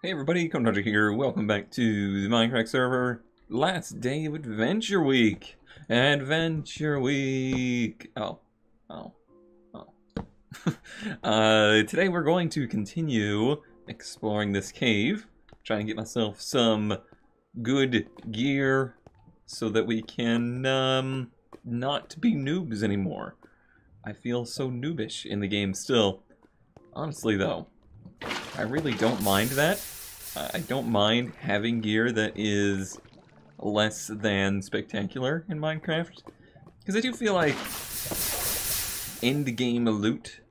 Hey everybody, Controller here. Welcome back to the Mindcrack server. Last day of Adventure Week. Adventure Week. Oh. Oh. Oh. Today we're going to continue exploring this cave. Trying to get myself some good gear so that we can not be noobs anymore. I feel so noobish in the game still. Honestly though, I really don't mind that. I don't mind having gear that is less than spectacular in Minecraft. Because I do feel like end-game loot,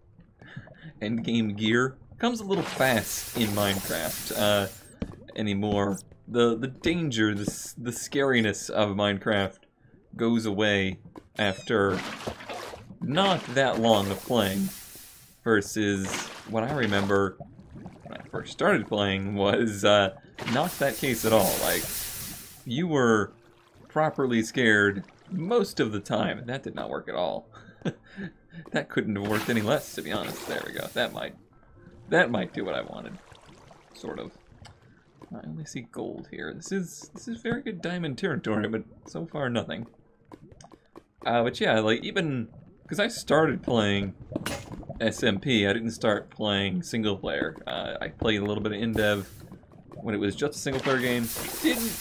end-game gear, comes a little fast in Minecraft anymore. The danger, the scariness of Minecraft goes away after not that long of playing versus what I remember when I first started playing was not that case at all. Like, you were properly scared most of the time, and that did not work at all. That couldn't have worked any less, to be honest. There we go. That might do what I wanted, sort of. I only see gold here. This is very good diamond territory, but so far nothing. But yeah, like even because I started playing SMP, I didn't start playing single player. I played a little bit of in-dev when it was just a single player game. Didn't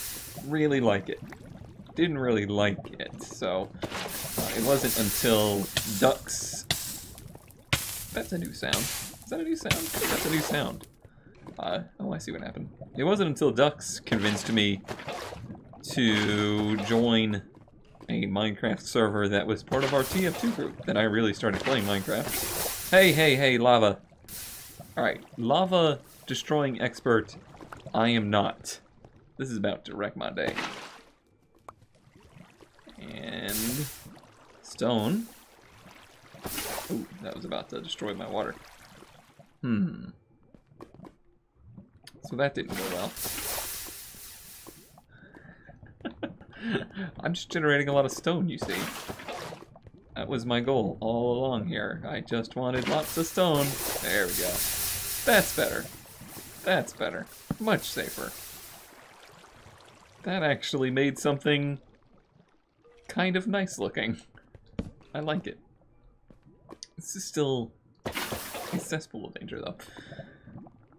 really like it. So it wasn't until Ducks. That's a new sound. Is that a new sound? I think that's a new sound. Oh, I see what happened. It wasn't until Ducks convinced me to join a Minecraft server that was part of our TF2 group that I really started playing Minecraft. Hey, lava. Alright, lava destroying expert, I am not. This is about to wreck my day. And stone. Ooh, that was about to destroy my water. So that didn't go well. I'm just generating a lot of stone, you see. That was my goal all along here. I just wanted lots of stone. There we go. That's better. That's better. Much safer. That actually made something kind of nice looking. I like it. This is still a cesspool of danger, though.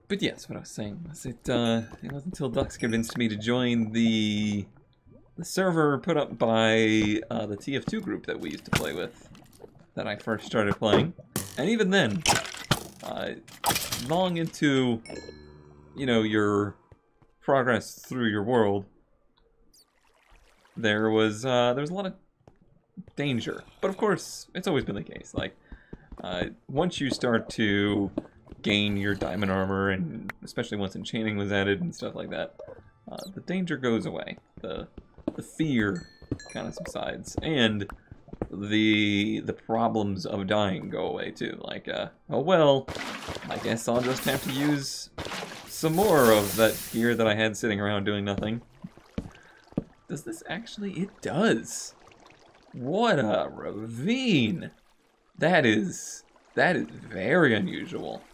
But yes, what I was saying was it wasn't until Ducks convinced me to join the server put up by the TF2 group that we used to play with that I first started playing. And even then, long into, you know, your progress through your world, there was a lot of danger. But of course, it's always been the case. Like, once you start to gain your diamond armor, and especially once enchanting was added and stuff like that, the danger goes away. The fear kind of subsides, and the problems of dying go away too. Like, oh well, I guess I'll just have to use some more of that gear that I had sitting around doing nothing. Does this actually? It does. What a ravine! That is very unusual.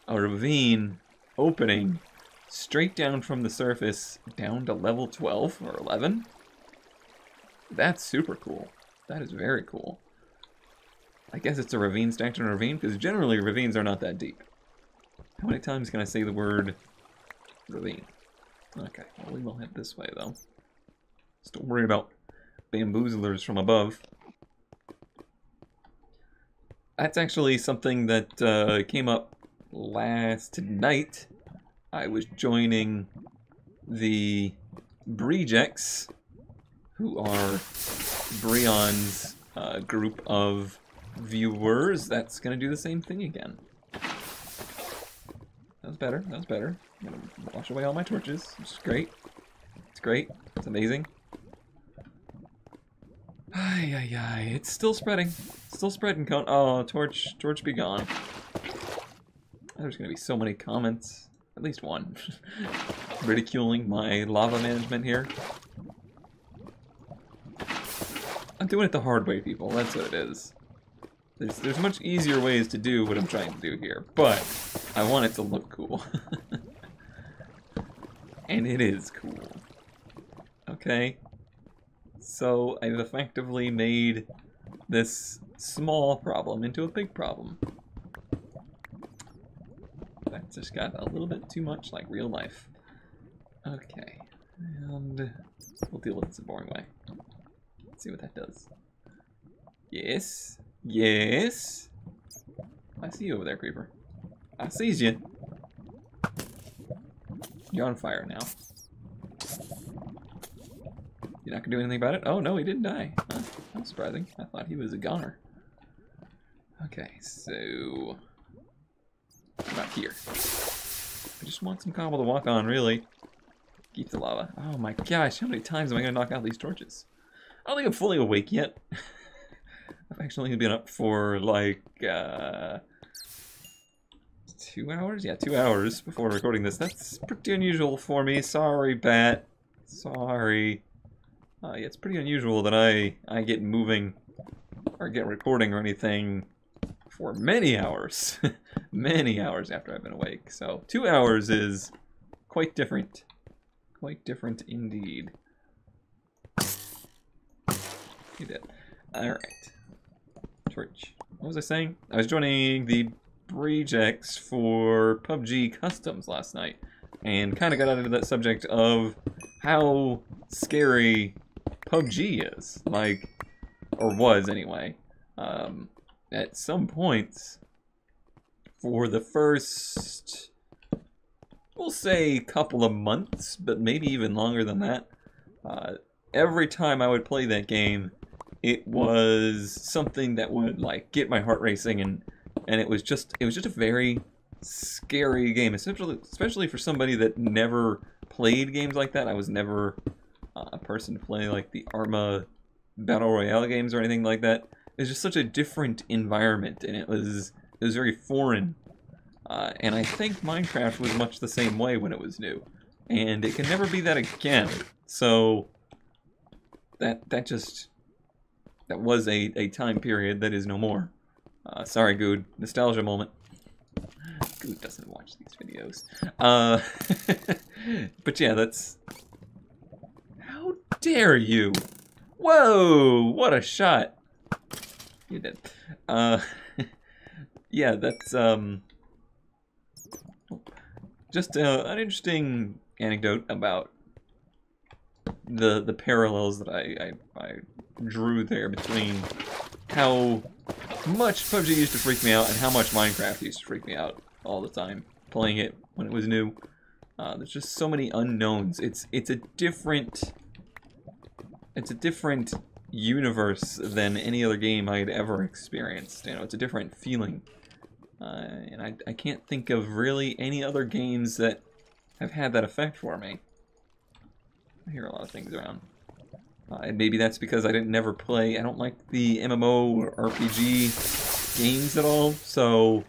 A ravine opening straight down from the surface down to level 12 or 11. That's super cool. That is very cool. I guess it's a ravine stacked on a ravine, because generally ravines are not that deep. How many times can I say the word ravine? Okay, well, we will head this way, though. Just don't worry about bamboozlers from above. That's actually something that came up last night. I was joining the Brejects, who are Breon's group of viewers. That's gonna do the same thing again. That was better. That was better. I'm gonna wash away all my torches, which is great. It's great. It's amazing. Ay. It's still spreading. Still spreading, Cone. Oh, torch be gone. There's gonna be so many comments. At least one. Ridiculing my lava management here. I'm doing it the hard way, people. That's what it is. There's much easier ways to do what I'm trying to do here, but I want it to look cool. And it is cool. Okay. So I've effectively made this small problem into a big problem. That just got a little bit too much like real life. Okay. And we'll deal with this a boring way. Let's see what that does. Yes. Yes. I see you over there, Creeper. I sees you. You're on fire now. You're not gonna do anything about it? Oh no, he didn't die. Huh, that's surprising. I thought he was a goner. Okay, so about here. I just want some cobble to walk on, really. Keep the lava. Oh my gosh, how many times am I gonna knock out these torches? I don't think I'm fully awake yet. I've actually been up for like 2 hours? Yeah, 2 hours before recording this. That's pretty unusual for me. Sorry, Bat. Sorry. Yeah, it's pretty unusual that I get moving or get recording or anything for many hours. Many hours after I've been awake. So 2 hours is quite different. Quite different indeed. You did. Alright. Torch. What was I saying? I was joining the projects for PUBG Customs last night, and kind of got into that subject of how scary PUBG is, like, or was anyway. At some points, for the first, we'll say, couple of months, but maybe even longer than that, every time I would play that game, it was something that would like get my heart racing, and it was just a very scary game, especially for somebody that never played games like that. I was never a person to play like the Arma Battle Royale games or anything like that. It was just such a different environment, and it was very foreign. And I think Minecraft was much the same way when it was new, and it can never be that again. So that was a time period that is no more. Sorry, Good. Nostalgia moment. Good doesn't watch these videos. But yeah, that's... How dare you? Whoa! What a shot! You did. Yeah, that's, just an interesting anecdote about the parallels that I drew there between how much PUBG used to freak me out and how much Minecraft used to freak me out all the time playing it when it was new. There's just so many unknowns. It's a different universe than any other game I had ever experienced. You know, it's a different feeling, and I can't think of really any other games that have had that effect for me. I hear a lot of things around. And maybe that's because I didn't never play. I don't like the MMO or RPG games at all. So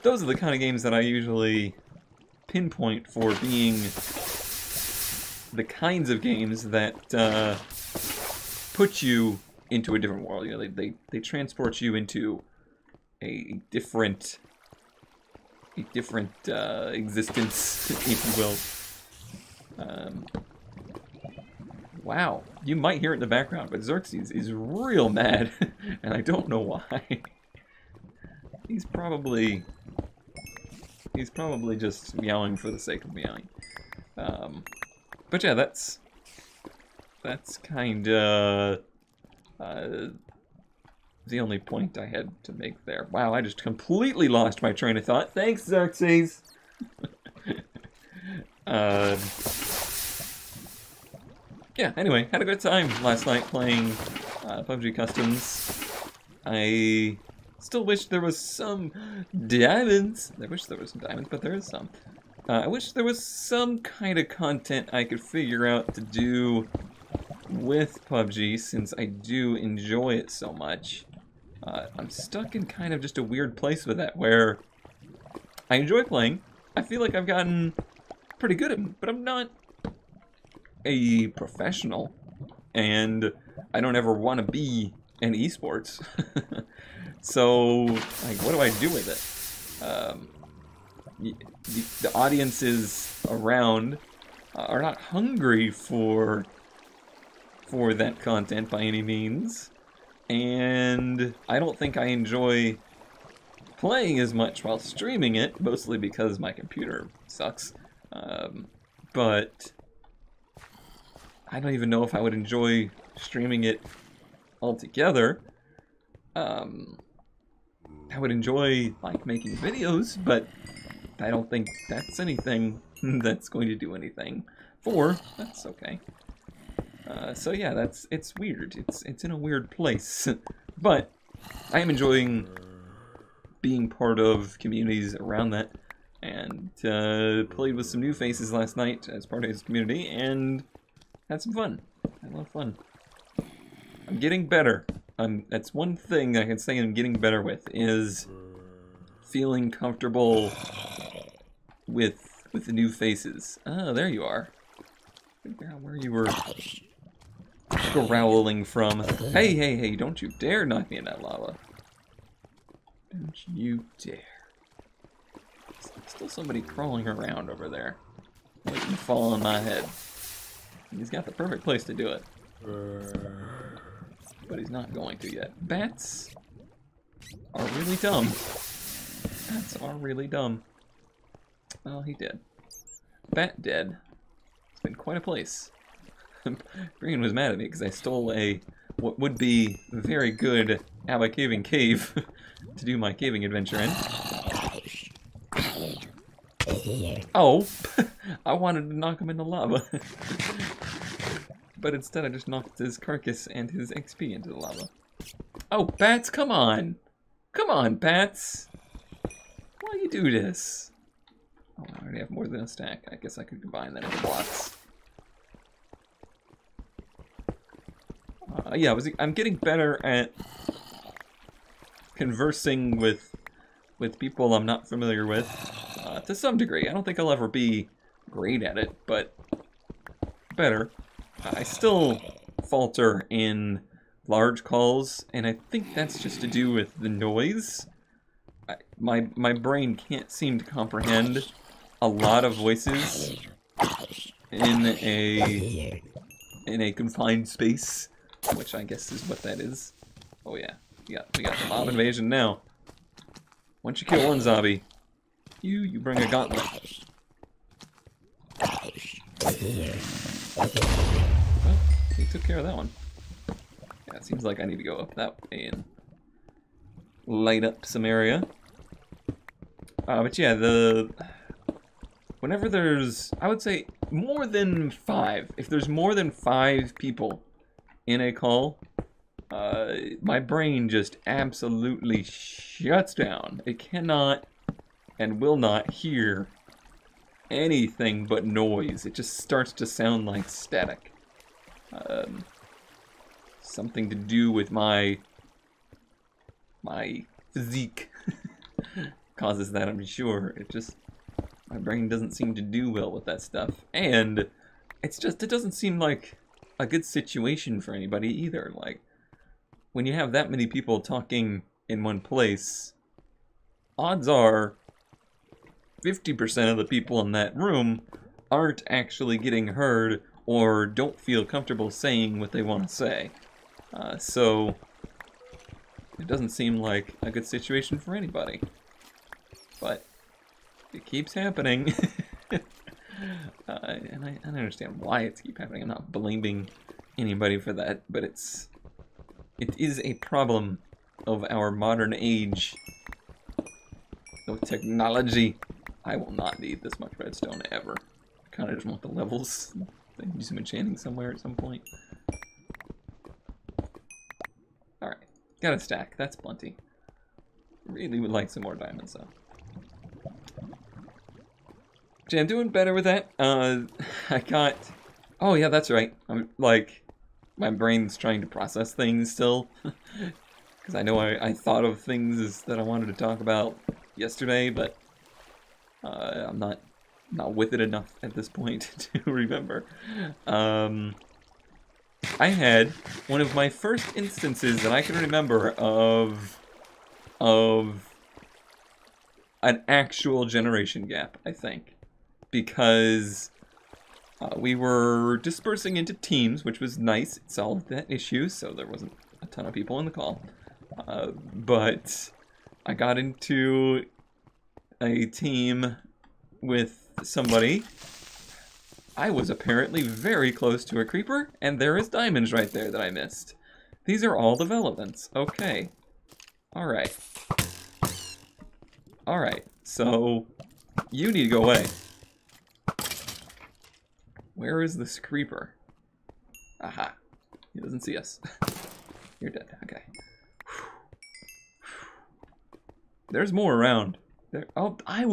those are the kind of games that I usually pinpoint for being the kinds of games that put you into a different world. You know, they transport you into a different existence, if you will. Wow, you might hear it in the background, but Xerxes is real mad, and I don't know why. He's probably just meowing for the sake of meowing. But yeah, that's kinda the only point I had to make there. Wow, I just completely lost my train of thought. Thanks, Xerxes. Yeah, anyway, had a good time last night playing PUBG Customs. I still wish there was some diamonds. I wish there was some diamonds, but there is some. I wish there was some kind of content I could figure out to do with PUBG, since I do enjoy it so much. I'm stuck in kind of just a weird place with that, where I enjoy playing. I feel like I've gotten pretty good at it, but I'm not a professional, and I don't ever want to be in esports. So, like, what do I do with it? The audience is around, are not hungry for that content by any means, and I don't think I enjoy playing as much while streaming it, mostly because my computer sucks. But I don't even know if I would enjoy streaming it altogether. I would enjoy like making videos, but I don't think that's anything that's going to do anything for. That's okay. So yeah, it's weird. It's in a weird place, but I am enjoying being part of communities around that, and played with some new faces last night as part of his community, and had some fun. Had a lot of fun. I'm getting better. That's one thing I can say I'm getting better with, is feeling comfortable with the new faces. Oh, there you are. Figure out where you were growling from. Hey, hey, hey, don't you dare knock me in that lava. Don't you dare. Still somebody crawling around over there, waiting to fall on my head. He's got the perfect place to do it. But he's not going to yet. Bats are really dumb. Bats are really dumb. Well, he did. Bat dead. It's been quite a place. Green was mad at me because I stole what would be very good Abba Caving Cave to do my caving adventure in. Oh, I wanted to knock him in the lava. But instead I just knocked his carcass and his XP into the lava. Oh, bats, come on! Come on, bats! Why you do this? Oh, I already have more than a stack. I guess I could combine that into blocks. Yeah, I'm getting better at conversing with people I'm not familiar with, to some degree. I don't think I'll ever be great at it, but better. I still falter in large calls, and I think that's just to do with the noise. My brain can't seem to comprehend a lot of voices in a confined space, which I guess is what that is. Oh yeah, we got the mob invasion now. Once you kill one zombie, you bring a gauntlet. Well, he took care of that one. Yeah, it seems like I need to go up that way and light up some area. But yeah, whenever there's, I would say more than 5. If there's more than 5 people in a call, my brain just absolutely shuts down. It cannot and will not hear anything but noise. It just starts to sound like static. Something to do with my physique causes that, I'm sure. My brain doesn't seem to do well with that stuff. And it doesn't seem like a good situation for anybody either. Like, when you have that many people talking in one place, odds are 50% of the people in that room aren't actually getting heard or don't feel comfortable saying what they want to say. So it doesn't seem like a good situation for anybody. But it keeps happening. And I understand why it's keep happening. I'm not blaming anybody for that, but it is a problem of our modern age. With technology, I will not need this much redstone ever. I kind of just want the levels. I can do some enchanting somewhere at some point. Alright, got a stack. That's plenty. Really would like some more diamonds, though. Okay, I'm doing better with that. I got... Oh, yeah, that's right. I'm, like, my brain's trying to process things still. Because I know I thought of things that I wanted to talk about yesterday, but I'm not with it enough at this point to remember. I had one of my first instances that I can remember of an actual generation gap, I think. Because We were dispersing into teams, which was nice. It solved that issue, so there wasn't a ton of people in the call. But I got into a team with somebody. I was apparently very close to a creeper, and there is diamonds right there that I missed. These are all developments. Okay. Alright. Alright, so you need to go away. Where is this creeper? Aha. He doesn't see us. You're dead. Okay. There's more around. There. Oh, I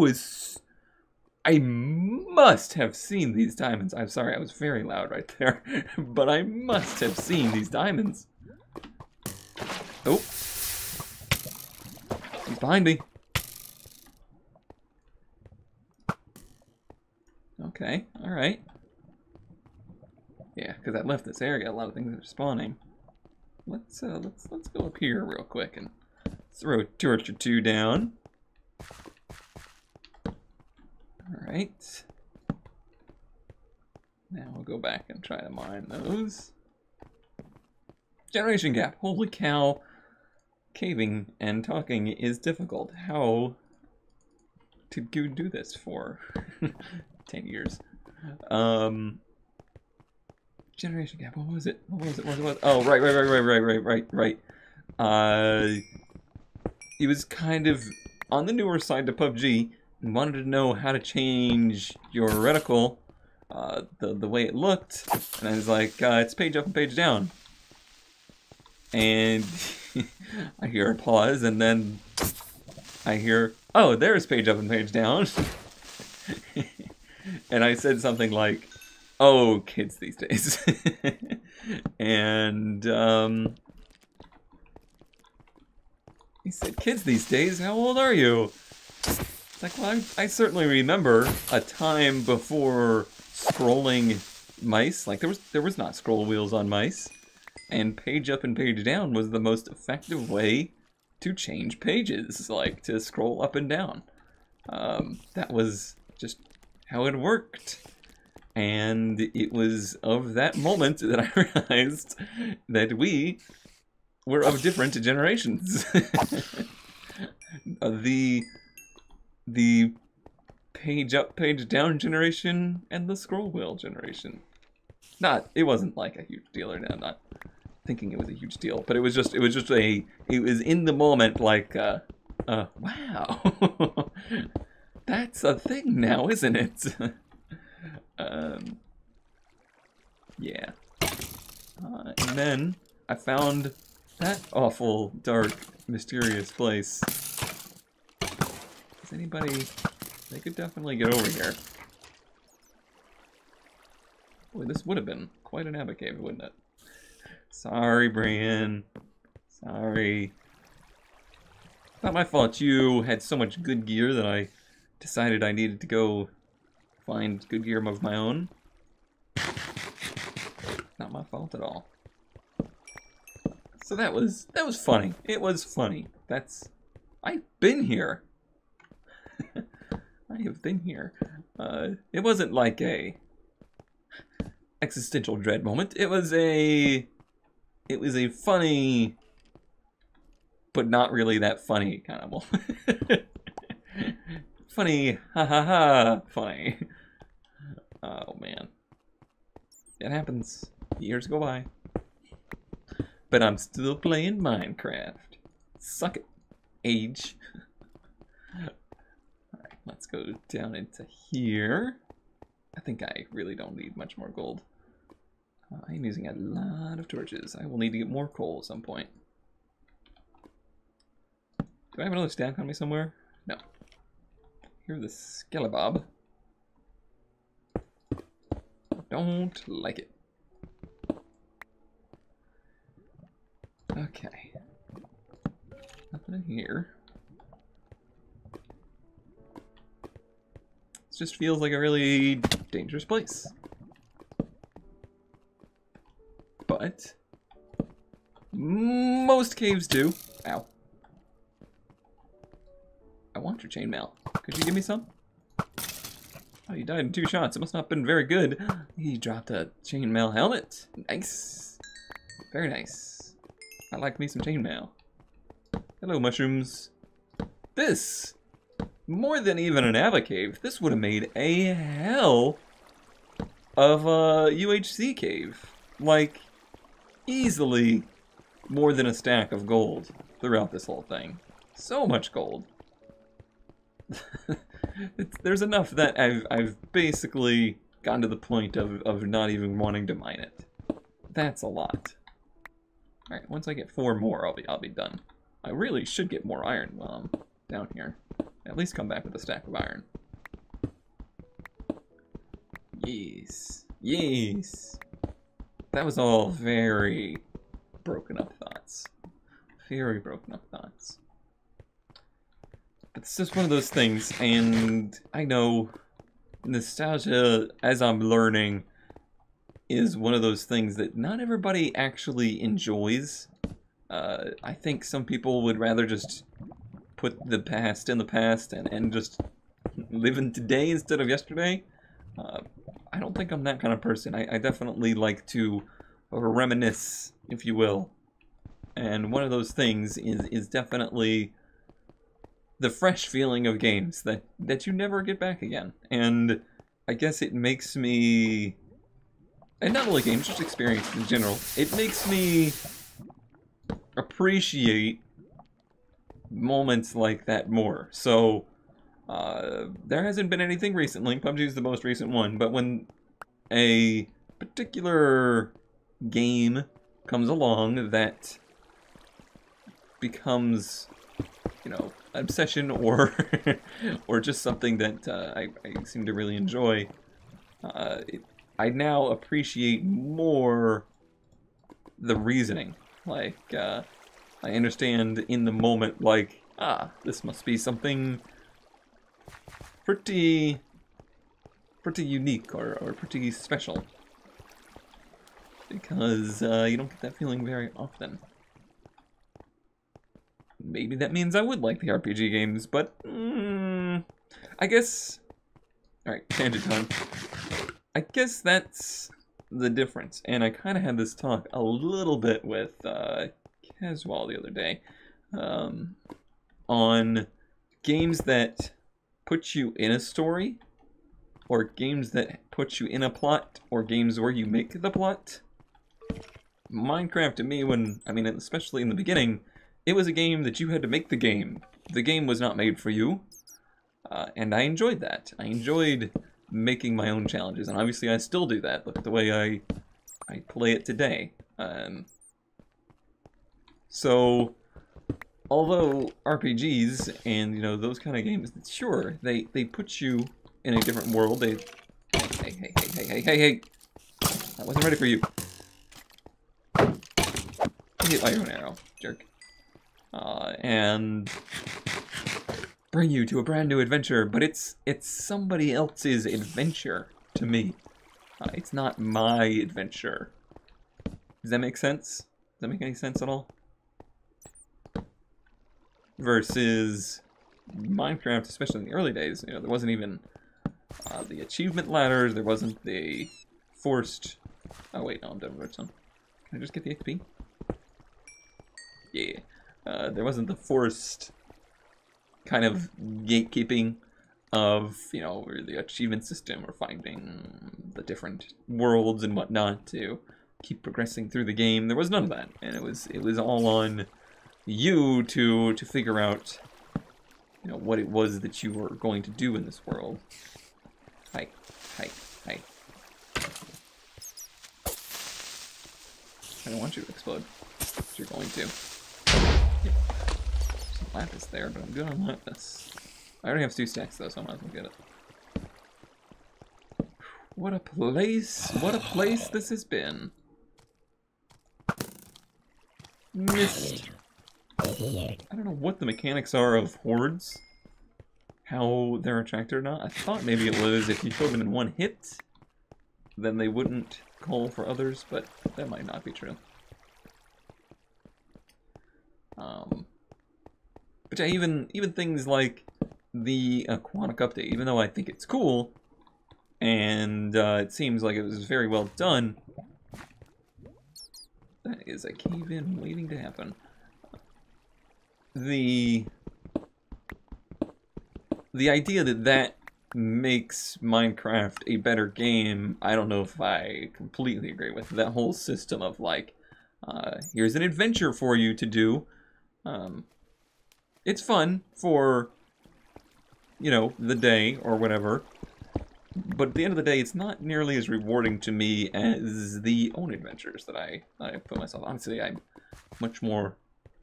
must have seen these diamonds. I'm sorry, I was very loud right there. But I must have seen these diamonds. Oh. He's behind me. Okay, alright. Yeah, because I left this area, a lot of things are spawning. Let's go up here real quick and throw a torch or two down. Alright. Now we'll go back and try to mine those. Generation gap. Holy cow. Caving and talking is difficult. How did you do this for 10 years? Generation gap. What was it? What was it? Oh, right. He was kind of on the newer side to PUBG and wanted to know how to change your reticle, the way it looked, and I was like, it's page up and page down. And I hear a pause, and then I hear, oh, there's page up and page down. And I said something like, oh, kids these days. And he said, kids these days? How old are you? It's like, well, I certainly remember a time before scrolling mice. Like, there was not scroll wheels on mice. And page up and page down was the most effective way to change pages, like to scroll up and down. That was just how it worked. And it was of that moment that I realized that we were of different generations. The page up, page down generation and the scroll wheel generation. It wasn't like a huge deal, or no, I'm not thinking it was a huge deal, but it was in the moment like, wow, that's a thing now, isn't it? Yeah. And then I found that awful, dark, mysterious place. Is anybody... They could definitely get over here. Boy, this would have been quite an abbot cave, wouldn't it? Sorry, Brian. Sorry. Not my fault. You had so much good gear that I decided I needed to go find good gear of my own. Not my fault at all. So that was funny. It was funny. I've been here. I have been here. It wasn't like a existential dread moment. It was a funny, but not really that funny kind of moment. Funny, ha ha ha, funny. Oh man. It happens. Years go by. But I'm still playing Minecraft. Suck it, age. Alright, let's go down into here. I think I really don't need much more gold. I'm using a lot of torches. I will need to get more coal at some point. Do I have another stack on me somewhere? No. Here's the skelebabb. Don't like it. Okay. Nothing in here. This just feels like a really dangerous place. But most caves do. Ow. I want your chainmail. Could you give me some? Oh, you died in 2 shots. It must not have been very good. He dropped a chainmail helmet. Nice. Very nice. I like me some chainmail. Hello, mushrooms. This, more than even an Ava cave, this would have made a hell of a UHC cave. Like, easily more than a stack of gold throughout this whole thing. So much gold. There's enough that I've basically gotten to the point of not even wanting to mine it. That's a lot. Alright, once I get 4 more, I'll be done. I really should get more iron while I'm down here. At least come back with a stack of iron. Yes. Yes. That was all very broken up thoughts. Very broken up thoughts. But it's just one of those things, and I know nostalgia, as I'm learning, is one of those things that not everybody actually enjoys. I think some people would rather just put the past in the past and just live in today instead of yesterday. I don't think I'm that kind of person. I definitely like to reminisce, if you will. And one of those things is definitely the fresh feeling of games that you never get back again. And I guess it makes me, and not only games, just experience in general, it makes me appreciate moments like that more. So, there hasn't been anything recently. PUBG is the most recent one, but when a particular game comes along that becomes, you know, obsession or or just something that I seem to really enjoy, I now appreciate more the reasoning. Like, I understand in the moment, like, this must be something pretty unique or pretty special. Because you don't get that feeling very often. Maybe that means I would like the RPG games, but I guess... Alright, tangent time. I guess that's the difference. And I kind of had this talk a little bit with Caswell the other day on games that put you in a story, or games that put you in a plot, or games where you make the plot. Minecraft, to me, especially in the beginning, it was a game that you had to make the game. The game was not made for you, and I enjoyed that. I enjoyed making my own challenges, and obviously I still do that. Look at the way I play it today. So, although RPGs and, you know, those kind of games, sure, they put you in a different world. They... Hey. I wasn't ready for you. Hit by your own arrow, jerk. And bring you to a brand new adventure, but it's somebody else's adventure to me. It's not my adventure. Does that make sense? Does that make any sense at all? Versus Minecraft, especially in the early days, you know, there wasn't even the achievement ladders, there wasn't the forced... Oh wait, no, I'm done with redstone. Can I just get the XP? Yeah. There wasn't the forced kind of gatekeeping of, you know, the achievement system or finding the different worlds and whatnot to keep progressing through the game. There was none of that, and it was all on you to figure out, you know, what it was that you were going to do in this world. Hi. I don't want you to explode, but you're going to. Some lapis there, but I'm good on lapis. I already have 2 stacks though, so I might as well get it. What a place this has been. Missed. I don't know what the mechanics are of hordes. How they're attracted or not. I thought maybe it was if you killed them in 1 hit, then they wouldn't call for others, but that might not be true. But yeah, even things like the Aquatic update, even though I think it's cool, and it seems like it was very well done. That is a cave-in waiting to happen. The idea that makes Minecraft a better game, I don't know if I completely agree with. That whole system of like, here's an adventure for you to do. It's fun for, you know, the day or whatever. But at the end of the day, it's not nearly as rewarding to me as the own adventures that I put myself. Honestly, I'm much more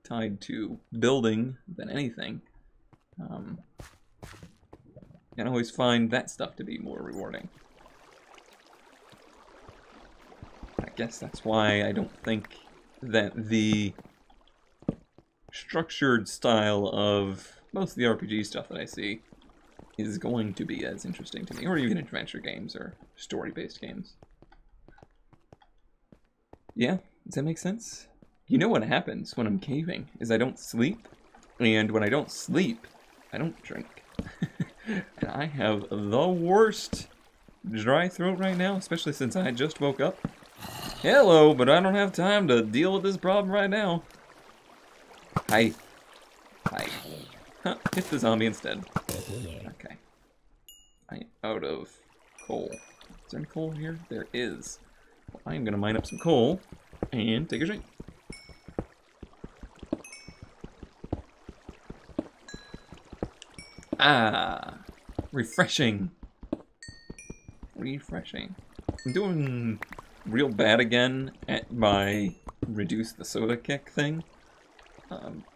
tied to building than anything. And I always find that stuff to be more rewarding. I guess that's why I don't think that the structured style of most of the RPG stuff that I see is going to be as interesting to me, or even adventure games or story-based games. Yeah, does that make sense? You know what happens when I'm caving is I don't sleep, and when I don't sleep, I don't drink. And I have the worst dry throat right now, especially since I just woke up. Hello, but I don't have time to deal with this problem right now. Hi. Hi. Huh, hit the zombie instead. Okay. I'm out of coal. Is there any coal here? There is. Well, I'm gonna mine up some coal and take a drink. Ah, refreshing. Refreshing. I'm doing real bad again at my reduce the soda kick thing,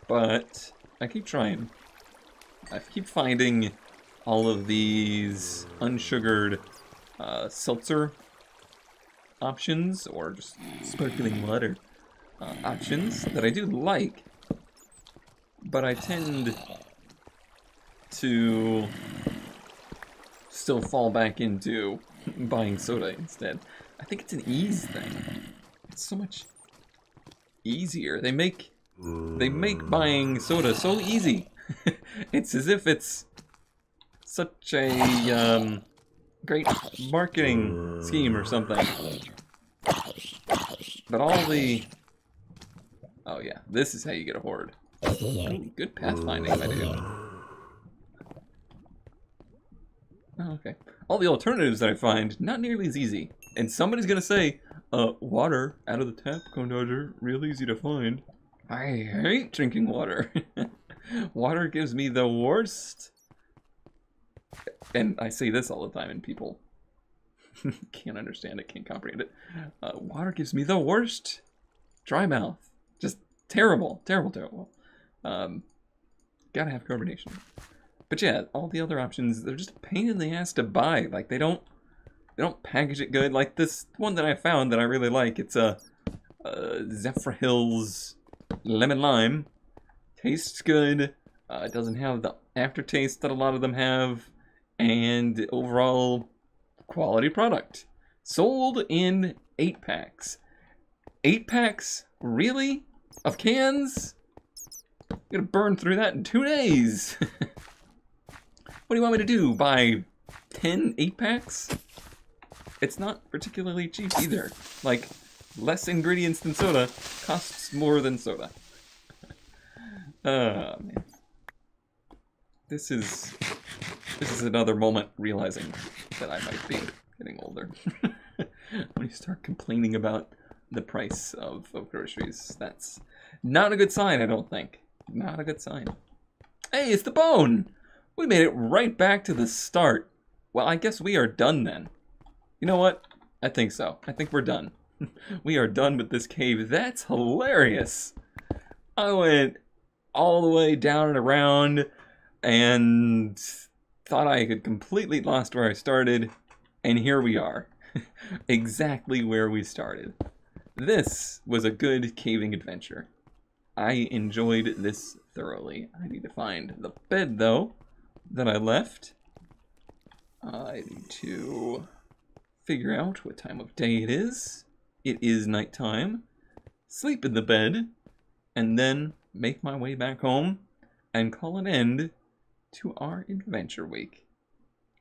but I keep trying. I keep finding all of these unsugared seltzer options, or just sparkling water options that I do like, but I tend to still fall back into buying soda instead. I think it's an ease thing. It's so much easier. They make buying soda so easy. It's as if it's such a great marketing scheme or something. But all the... Oh yeah, this is how you get a horde. Ooh, good pathfinding, my dude. Oh, okay. All the alternatives that I find, not nearly as easy. And somebody's gonna say, water out of the tap, Condoger, real easy to find. I hate drinking water. Water gives me the worst. And I say this all the time, and people can't understand it, can't comprehend it. Water gives me the worst dry mouth. Just terrible, terrible, terrible. Gotta have carbonation. But yeah, all the other options, they're just a pain in the ass to buy. Like, they don't package it good. Like this one that I found that I really like, it's a Zephyr Hills Lemon Lime. Tastes good. It doesn't have the aftertaste that a lot of them have. And overall, quality product. Sold in 8-packs. 8-packs? Really? Of cans? I'm gonna burn through that in 2 days. What do you want me to do? Buy 10 8-packs? It's not particularly cheap either. Like, less ingredients than soda costs more than soda. Oh, man. This is another moment realizing that I might be getting older. When you start complaining about the price of groceries, that's not a good sign, I don't think. Not a good sign. Hey, it's the bone! We made it right back to the start. Well, I guess we are done then. You know what? I think so. I think we're done. We are done with this cave. That's hilarious. I went all the way down and around and thought I had completely lost where I started. And here we are. Exactly where we started. This was a good caving adventure. I enjoyed this thoroughly. I need to find the bed, though, that I left. I need to figure out what time of day it is. It is nighttime. Sleep in the bed, and then make my way back home and call an end to our adventure week.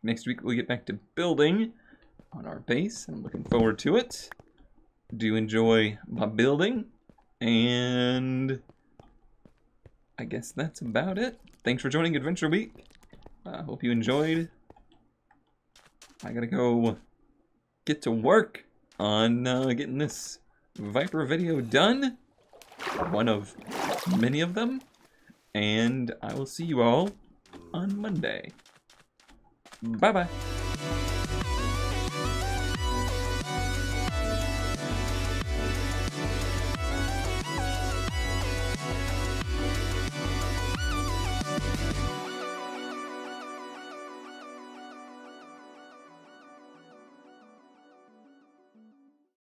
Next week we'll get back to building, on our base. I'm looking forward to it. Do enjoy my building, and I guess that's about it. Thanks for joining Adventure Week. I hope you enjoyed. I gotta go get to work on getting this Viper video done. One of many of them. And I will see you all on Monday. Bye-bye.